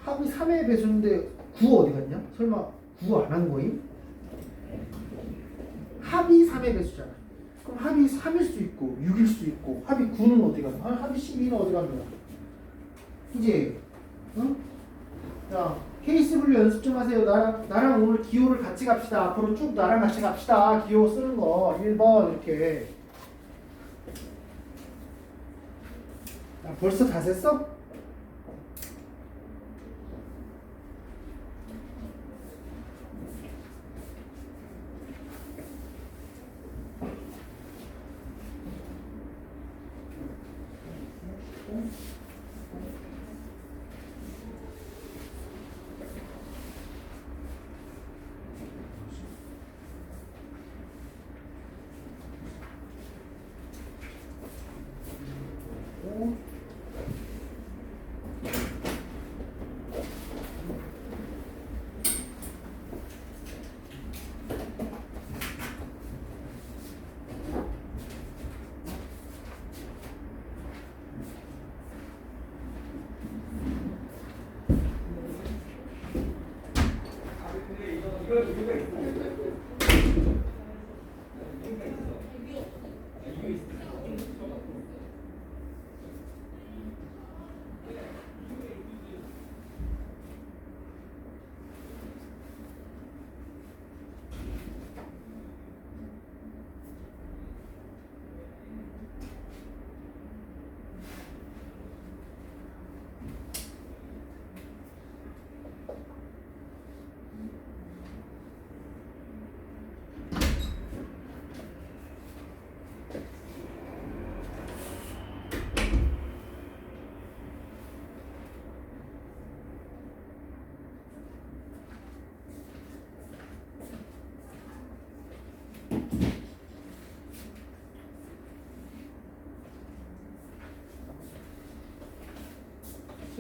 합이 3의 배수인데 9 어디 갔냐? 설마 9 안 한 거임? 합이 3의 배수잖아. 그럼 합이 3일 수 있고 6일 수 있고 합이 9는 어디 갔냐? 합이 12는 어디 간 거야? 이제 응? 야, 케이스 분류 연습 좀 하세요. 나랑 오늘 기호를 같이 갑시다. 앞으로 쭉 나랑 같이 갑시다. 기호 쓰는 거 1번 이렇게. 야, 벌써 다 셌어?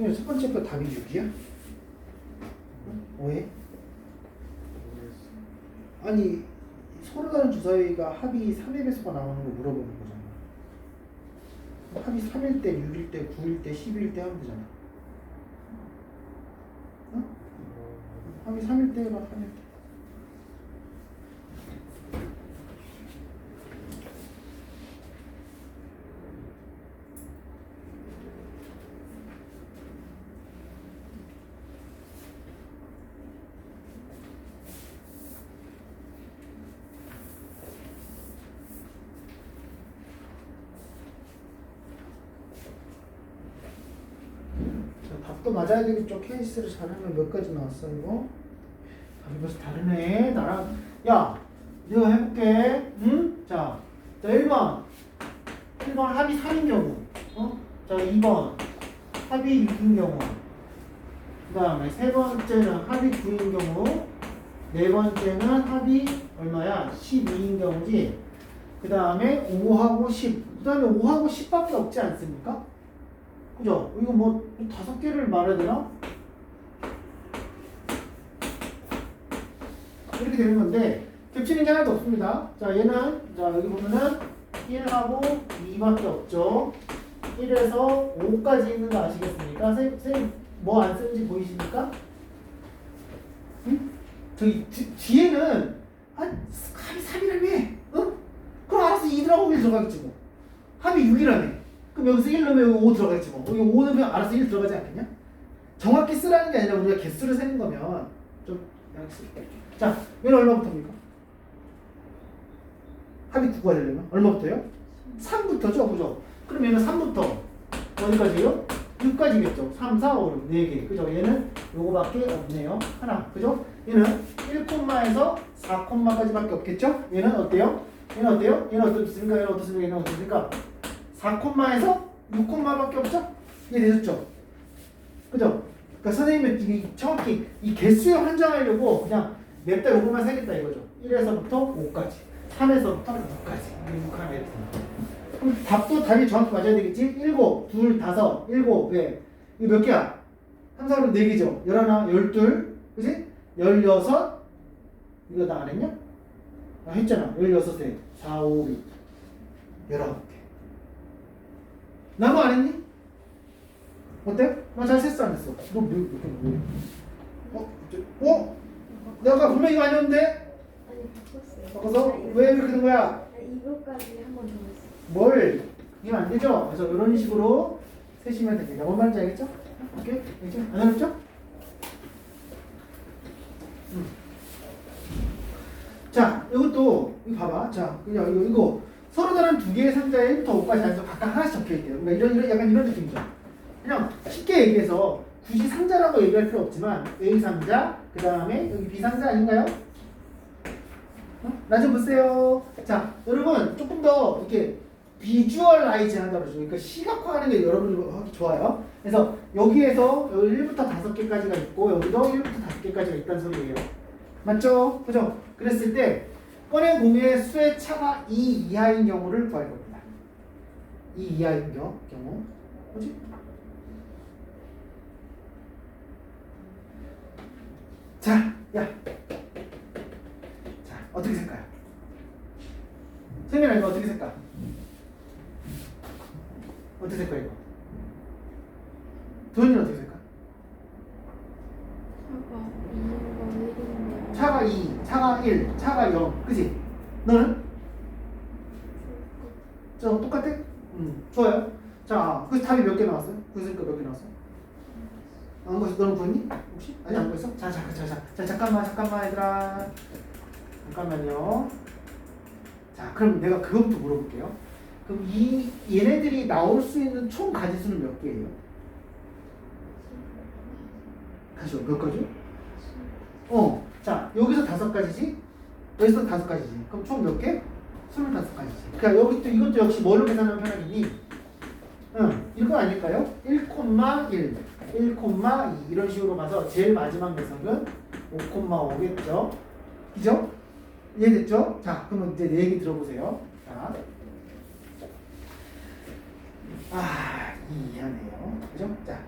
선생님 첫 번째 거 답이 6이야? 왜? 아니 서로 다른 주사위가 합이 3의 배수가 나오는 거 물어보는 거잖아. 합이 3일 때, 6일 때, 9일 때, 10일 때 하면 되잖아. 어? 합이 3일 때 해봐, 3일 때. 답도 맞아야 되겠죠. 케이스를 잘하면 몇 가지 나왔어 이거? 답이 벌써 다르네. 나랑 야 내가 해볼게. 응? 자 1번 합이 3인 경우 자 2번 합이 6인 경우 그 다음에 세 번째는 합이 9인 경우 네 번째는 합이 얼마야? 12인 경우지. 그 다음에 5하고 10 그 다음에 5하고 10밖에 없지 않습니까? 그죠? 이거 뭐 5개를 말해야 되나? 이렇게 되는 건데 겹치는 게 하나도 없습니다. 자 얘는 자 여기 보면은 1하고 2밖에 없죠. 1에서 5까지 있는 거 아시겠습니까? 선생님 뭐 안 쓰는지 보이십니까? 응? 저기 뒤에는 합이 3이라며 응? 그럼 알아서 2 들어가고 1 들어가겠지 뭐. 합이 6이라며 그럼 여기서 1 넣으면 여기 5 들어가겠지 뭐. 여기 5 넣으면 알아서 1 들어가지 않겠냐? 정확히 쓰라는 게 아니라 우리가 개수를 세는 거면 좀 자, 얘는 얼마부터입니까? 합이 9가 되려면 얼마부터요? 3부터죠, 그죠? 그럼 얘는 3부터 어디까지요? 6까지겠죠. 3, 4, 5, 6, 4개. 그죠? 얘는 요거밖에 없네요. 하나, 그죠? 얘는 1콤마에서 4콤마까지밖에 없겠죠? 얘는 어때요? 얘는 어때요? 얘는 어떻습니까? 얘는 어떻습니까? 얘는 어떻습니까? 4콤마에서 6콤마밖에 없죠? 이해되셨죠? 그죠? 그러니까 선생님은 이게 정확히 이 개수에 환장하려고 그냥 냅다 요거만 세겠다 이거죠. 1에서부터 5까지, 3에서부터 6까지. 이렇게 하면 그럼 답이 정확히 맞아야 되겠지? 7, 2, 5, 7, 왜? 이거 몇 개야? 3, 4, 5, 4개죠? 11, 12, 그지? 16, 이거 나 안 했냐? 아, 했잖아. 16에 4, 5, 6, 19개. 나도 안 했니? 어때? 나 잘 셌어 안 했어? 너 몇 개 어? 내가 분명히 이거 아니었는데? 아니 바꿨어요. 바꿔서? 왜 이렇게 된 거야? 이거까지 한 번 더 했어요. 뭘? 이게 안 되죠? 그래서 이런 식으로 세시면 됩니다. 뭔 말인지 알겠죠? 오케이? 알겠죠? 안 어렵죠? 자, 이것도 이거 봐봐. 자, 그냥 이거 서로 다른 두 개의 상자에 1부터 5까지 해서 각각 하나씩 적혀 있대요. 그러니까 이런 약간 이런 느낌이죠. 그냥 쉽게 얘기해서 굳이 상자라고 얘기할 필요 없지만 A 상자, 그 다음에 여기 B 상자 아닌가요? 나 좀 보세요. 자, 여러분 조금 더 이렇게 비주얼라이즈 한다고 그러죠. 그러니까 시각화하는 게 여러분이 하기 좋아요. 그래서 여기에서 여기 1부터 5개까지가 있고 여기도 1부터 5개까지가 있다는 소리예요. 맞죠? 그죠? 그랬을 때 꺼낸 공의 수의 차가 2 이하인 경우를 구할 겁니다. 2 이하인 경우. 뭐지? 자, 야. 자, 어떻게 쓸까요? 세민아 이거 어떻게 쓸까? 어떻게 쓸까 이거? 도현이는 어떻게 쓸까? 차가 2, 차가 1, 차가 0, 그지? 너는? 저 똑같아? 좋아요. 자, 그 답이 몇 개 나왔어요? 그러니까 몇 개 나왔어? 안 보였어? 너는 보였니? 혹시? 아니 안 보였어? 자, 잠깐만 얘들아. 잠깐만요. 자, 그럼 내가 그것부터 물어볼게요. 그럼 얘네들이 나올 수 있는 총 가지수는 몇 개예요? 다시요, 몇 가지? 자, 여기서 5가지지? 여기서 5가지지. 그럼 총 몇 개? 25가지지. 그러니까 여기 또 이것도 역시 뭘로 계산하면 편하겠니? 이거 아닐까요? 1,1, 1,2 이런 식으로 가서 제일 마지막 녀석은 5,5겠죠? 그죠? 이해됐죠? 자, 그러면 이제 내 얘기 들어보세요. 자, 이해하네요. 그죠? 자,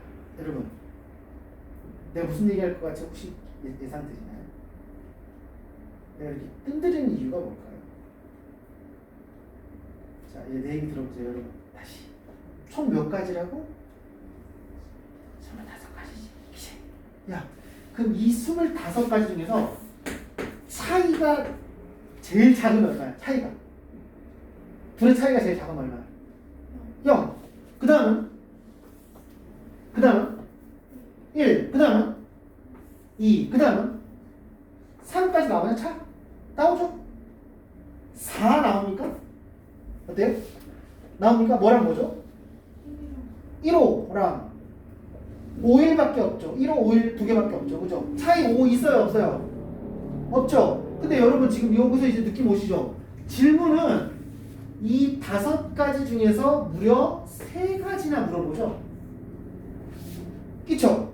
여러분, 내가 무슨 얘기할 것 같이 혹시 예상 되시나요? 내가 이렇게 뜸들이는 이유가 뭘까요? 자, 이제 내 얘기 들어보세요, 여러분. 다시. 총 몇 가지라고? 25가지지. 야, 그럼 이 25가지 중에서 차이가 제일 작으면 얼마야? 차이가. 둘의 차이가 제일 작으면 얼마야? 0. 그 다음은? 1. 그 다음은? 2. 그 다음은? 3까지 나오냐? 차? 나오죠? 4 나옵니까? 어때요? 나옵니까? 뭐랑 뭐죠? 1호랑 5일밖에 없죠. 1호, 5일 두 개밖에 없죠. 그죠? 차이 5 있어요? 없어요? 없죠? 근데 여러분 지금 여기서 이제 느낌 오시죠? 질문은 이 5가지 중에서 무려 3가지나 물어보죠? 그쵸?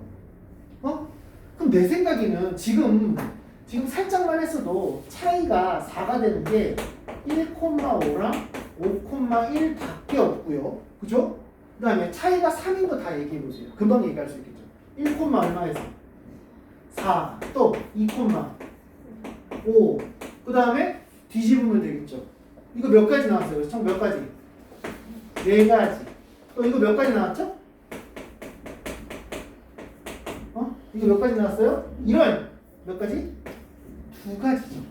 그럼 내 생각에는 지금 살짝만 했어도 차이가 4가 되는 게 1,5랑 5,1 밖에 없고요. 그죠? 그 다음에 차이가 3인 거 다 얘기해 보세요. 금방 얘기할 수 있겠죠. 1, 얼마에서? 4. 또 2, 5. 그 다음에 뒤집으면 되겠죠. 이거 몇 가지 나왔어요? 총 몇 가지? 4가지. 또 이거 몇 가지 나왔죠? 이거 몇 가지 나왔어요? 이런 몇 가지? 2가지죠.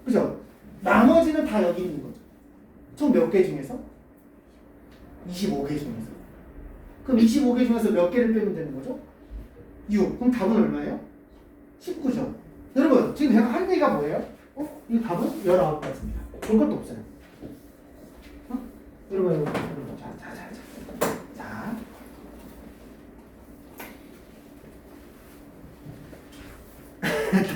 그죠? 나머지는 다 여기 있는 거죠. 총 몇 개 중에서? 25개 중에서. 그럼 25개 중에서 몇 개를 빼면 되는 거죠? 6. 그럼 답은 얼마예요? 19죠. 여러분, 지금 제가 한 얘기가 뭐예요? 이 답은 19가지입니다. 볼 것도 없어요. 여러분. 자.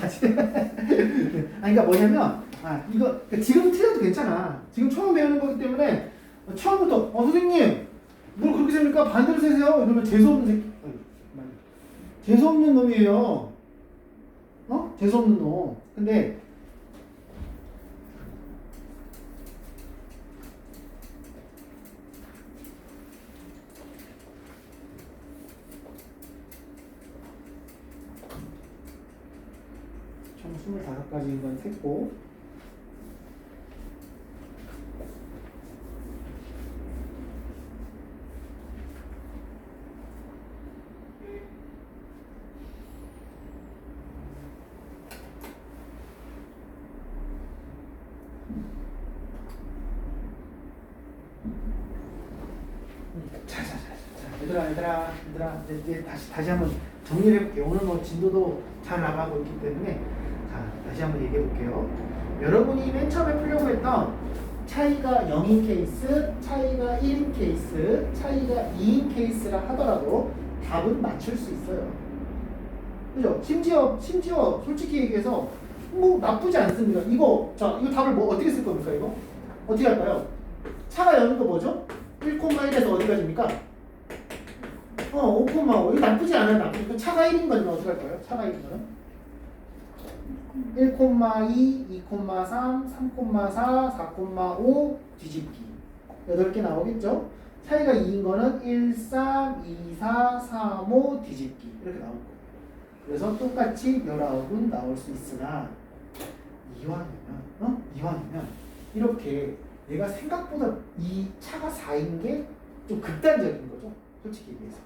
다시. 그러니까 뭐냐면, 이거, 지금 틀려도 괜찮아. 지금 처음 배우는 거기 때문에, 처음부터, 선생님, 뭘 그렇게 셉니까? 반대로 세세요? 이러면 재수없는 새끼. 재수없는 놈이에요. 재수없는 놈. 근데, 총 25가지인 건 셌고, 얘들아, 이제 다시 한번 정리를 해볼게요. 오늘 뭐 진도도 잘 나가고 있기 때문에, 다시 한번 얘기해 볼게요. 여러분이 맨 처음에 풀려고 했던 차이가 0인 케이스, 차이가 1인 케이스, 차이가 2인 케이스라 하더라도 답은 맞출 수 있어요. 그죠? 심지어 솔직히 얘기해서 뭐 나쁘지 않습니다. 이거 답을 뭐 어떻게 쓸 겁니까? 이거 어떻게 할까요? 차가 0인 거 뭐죠? 1,1에서 어디까지입니까? 5,5. 이거 나쁘지 않아요. 나쁘니까 차가 1인 거면 어떻게 할까요? 차가 1인 거는 1,2, 2,3, 3,4, 4,5 뒤집기 8개 나오겠죠? 차이가 2인 거는 1, 3, 2, 4, 3, 5 뒤집기 이렇게 나올 거예요. 그래서 똑같이 19은 나올 수 있으나 이왕이면 이렇게 내가 생각보다 이 차가 4인 게 좀 극단적인 거죠. 솔직히 얘기해서.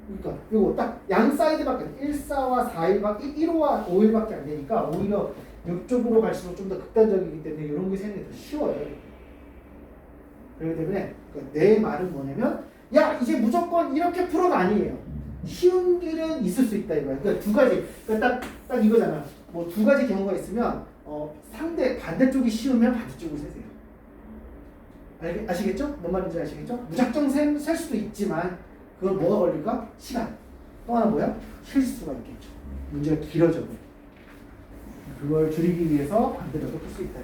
그러니까 이거 딱 양 사이드밖에 1, 4와 4일밖에 1호와 5일밖에 안 되니까 오히려 이쪽으로 갈수록 좀 더 극단적이기 때문에 이런 게 생기기 더 쉬워요. 그렇기 때문에 내 말은 뭐냐면 야 이제 무조건 이렇게 풀어가 아니에요. 쉬운 길은 있을 수 있다 이거야. 그러니까 2가지. 그러니까 딱 이거잖아. 뭐 2가지 경우가 있으면 반대쪽이 쉬우면 반대쪽을 세세요. 아시겠죠? 뭔 말인지 아시겠죠? 무작정 셀 수도 있지만 그건 뭐가 걸릴까? 시간. 또 하나 뭐야? 실수가 있겠죠. 문제가 길어져. 그걸 줄이기 위해서 반대쪽도 풀 수 있다.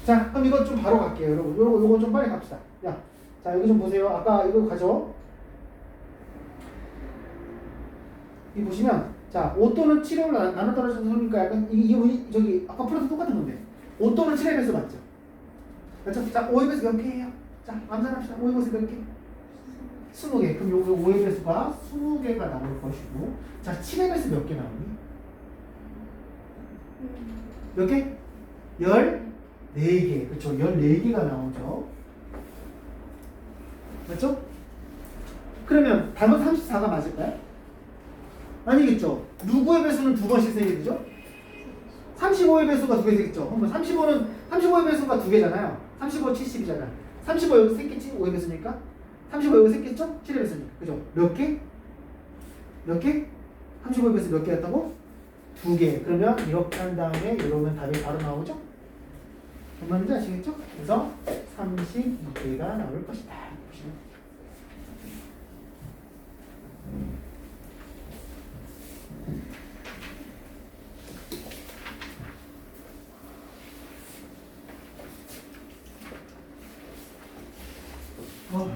자, 그럼 이거 좀 바로 갈게요, 여러분. 요거 좀 빨리 갑시다. 자, 여기 좀 보세요. 아까 이거 가죠? 이 보시면, 자, 5 또는 7을 나눠 떨어져서 소니까 약간, 저기, 아까 풀어도 똑같은 건데. 5 또는 7의 배수 맞죠? 자, 5의 배수 몇 개예요? 자, 암산합시다. 5의 배수 몇 개? 20개. 그럼 요거 5의 배수가 20개가 나올 것이고. 자, 7의 배수 몇 개 나오니? 몇 개? 14개. 그쵸? 14개가 나오죠. 맞죠? 그러면 답은 34가 맞을까요? 아니겠죠? 누구의 배수는 두 번씩 세게 되죠? 35의 배수가 두 개 되겠죠? 그럼 35의 배수가 두 개잖아요. 35, 70이잖아요. 35 여기 셌겠지? 5의 배수니까. 35 여기 셌겠죠? 7의 배수니까. 그죠? 몇 개? 몇 개? 35의 배수 몇 개였다고? 두 개. 그러면 이렇게 한 다음에 이러면 답이 바로 나오죠? 뭔 말인지 아시겠죠? 그래서 32개가 나올 것이다. 보시면.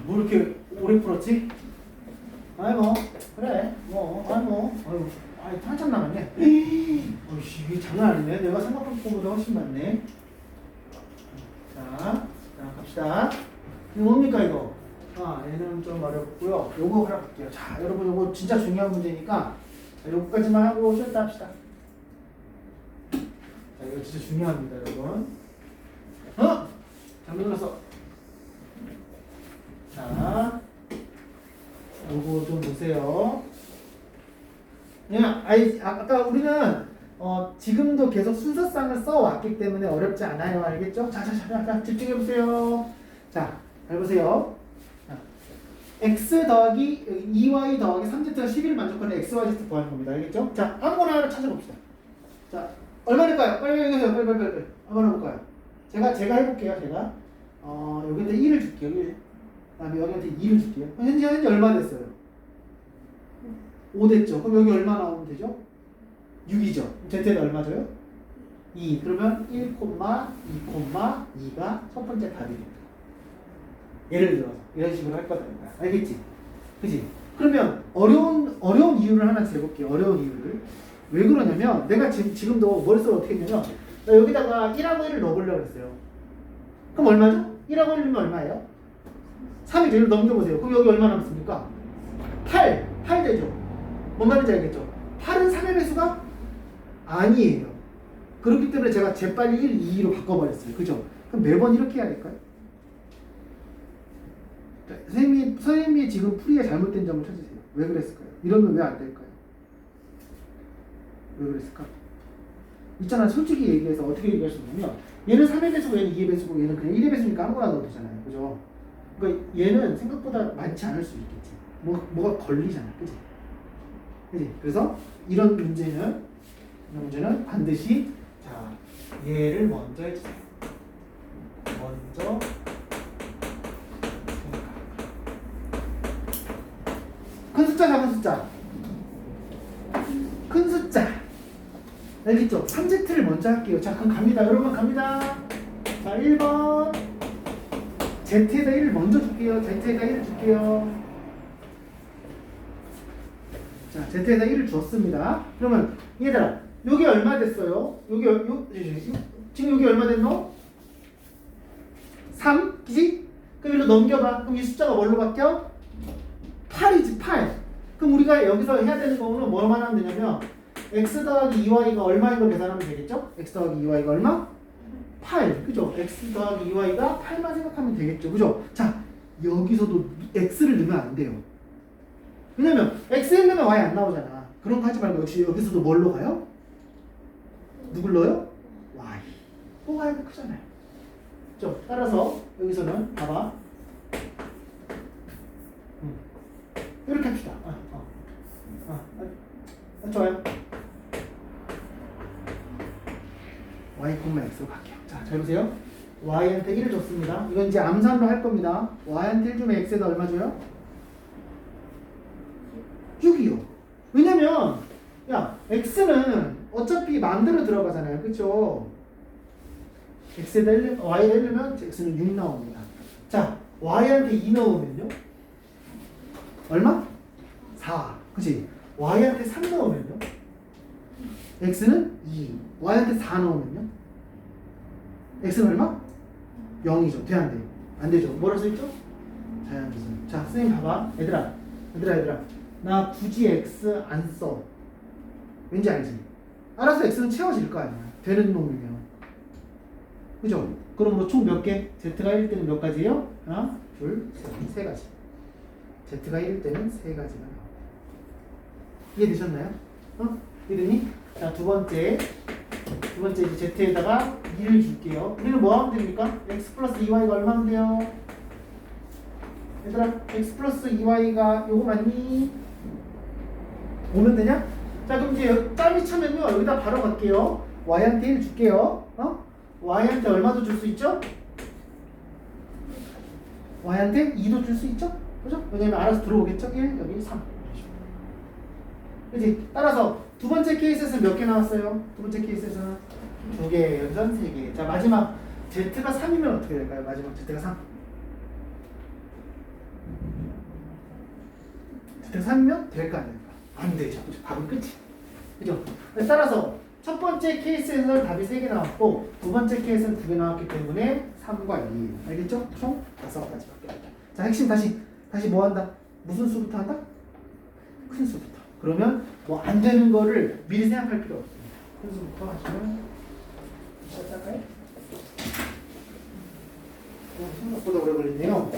뭐 이렇게 오래 풀었지? 아이 뭐 그래 아이 한참 남았네. 어이씨 이게 장난 아니네. 내가 생각한 것보다 훨씬 많네. 자 갑시다. 이거 뭡니까 이거? 얘는 좀 어렵고요. 요거 하나 볼게요. 자 여러분 요거 진짜 중요한 문제니까 자, 요거까지만 하고 쉬었다 합시다. 자 이거 진짜 중요합니다 여러분. 잘못 눌렀어. 자, 요거 좀 보세요. 그냥 아까 우리는 지금도 계속 순서상을 써왔기 때문에 어렵지 않아요. 알겠죠? 자, 집중해 보세요. 자, 잘 보세요. 자, x 더하기 2y 더하기 3z가 11을 만족하는 x, y, z 구하는 겁니다. 알겠죠? 자, 아무거나 하나 찾아봅시다. 자, 얼마일까요? 빨리 해주세요. 빨리. 얼마나 볼까요? 제가 해볼게요. 제가 여기다 1을 줄게요. 1. 그다음에 여기한테 2를 줄게요. 현재 얼마 됐어요? 5 됐죠. 그럼 여기 얼마 나오면 되죠? 6이죠. z는 얼마 줘요? 2. 그러면 1, 2, 2가 첫 번째 답이 됩니다. 예를 들어서 이런 식으로 할 거다. 알겠지? 그지? 그러면 어려운 이유를 하나 재볼게요. 어려운 이유를. 왜 그러냐면 내가 지금도 머릿속에 어떻게 했냐면 나 여기다가 1하고 1을 넣어보려고 했어요. 그럼 얼마죠? 1하고 1이면 얼마예요? 3이죠. 이를 넘겨보세요. 그럼 여기 얼마 남습니까? 8 되죠. 뭔 말인지 알겠죠? 8은 3의 배수가 아니에요. 그렇기 때문에 제가 재빨리 1, 2로 바꿔버렸어요. 그죠? 그럼 매번 이렇게 해야 될까요? 선생님이 지금 풀이가 잘못된 점을 찾으세요. 왜 그랬을까요? 이러면 왜 안 될까요? 왜 그랬을까? 있잖아. 솔직히 얘기해서 어떻게 얘기할 수 있냐면 얘는 3의 배수고 얘는 2의 배수고 얘는 그냥 1의 배수니까 아무거나 넣어도 되잖아요. 그죠? 그러니까 얘는 생각보다 많지 않을 수 있겠지. 뭐가 걸리잖아. 그치? 그래서 이런 문제는 반드시 자 얘를 먼저 해주세요. 먼저 큰 숫자 작은 숫자. 큰 숫자. 알겠죠? 3Z를 먼저 할게요. 자 그럼 갑니다. 여러분 갑니다. 자 1번 Z에다 1을 먼저 줄게요. Z에다 1을 줄게요. 자, Z에다 1을 줬습니다. 그러면 얘들아, 여기 얼마 됐어요? 지금 여기 얼마 됐노? 3? 그지? 그럼 일로 넘겨봐. 그럼 이 숫자가 뭘로 바뀌어? 8이지, 8. 그럼 우리가 여기서 해야 되는 거는 뭐만 하면 되냐면 x 더하기 2y가 얼마인 걸 계산하면 되겠죠? x 더하기 2y가 얼마? 8. 그죠? x 더하기 2y가 8만 생각하면 되겠죠? 그죠? 자, 여기서도 x를 넣으면 안 돼요. 왜냐면 x를 넣으면 y 안 나오잖아. 그런 거 하지 말고 역시 여기서도 뭘로 가요? 누굴 넣어요? y. y가 크잖아요. 그죠? 따라서 여기서는 봐봐. 이렇게 합시다. 좋아요. y, x로 갈게요. 자, 잘 보세요. y한테 1을 줬습니다. 이건 이제 암산으로 할 겁니다. y한테 1 주면 x에다 얼마 줘요? 6이요. 왜냐면 야 x는 어차피 마음대로 들어가잖아요. 그쵸? x에다 1, y에다 1 넣으면 x는 6 나옵니다. 자, y한테 2 넣으면요? 얼마? 4. 그치? y한테 3 넣으면요? x는 2. y한테 4 넣으면요? x는 얼마? 0이죠. 돼, 안 돼? 안 되죠. 뭐라 써있죠? 자연수는. 자, 선생님 봐봐. 얘들아. 나 굳이 x 안 써. 왠지 알지? 알아서 x는 채워질 거 아니야. 되는 놈이면. 그죠? 그러므로 총 몇 개? z가 1일 때는 몇 가지예요? 하나, 둘, 세 가지. z가 1일 때는 세 가지가 나와. 이해되셨나요? 이해되니? 자, 두 번째 이제 z에다가 2를 줄게요. 우리는 뭐 하면 됩니까? x 플러스 2y가 얼마면 돼요? 얘들아, x 플러스 2y가 요거 맞니? 오면 되냐? 자, 그럼 이제 짬이 차면요, 여기다 바로 갈게요. y한테 1 줄게요. y한테 얼마도 줄 수 있죠? y한테 2도 줄 수 있죠? 그죠? 왜냐면 알아서 들어오겠죠? 1, 여기 3. 그지? 따라서 두 번째 케이스에서는 몇 개 나왔어요? 두 번째 케이스에서는 2개, 연전 3개. 자, 마지막 z가 3이면 어떻게 될까요? 마지막 z가 3. z가 3이면 될까 안 될까? 안 되죠. 답은 끝이. 그죠? 따라서 첫 번째 케이스에서는 답이 3개 나왔고 두 번째 케이스는 2개 나왔기 때문에 3과 2. 알겠죠? 총 5가지밖에 없다. 자, 핵심 다시 뭐 한다? 무슨 수부터 한다? 큰 수부터. 그러면 뭐 안 되는 거를 미리 생각할 필요 없습니다. 큰 수부터 하시면 시작할까요? 생각보다 오래 걸리네요.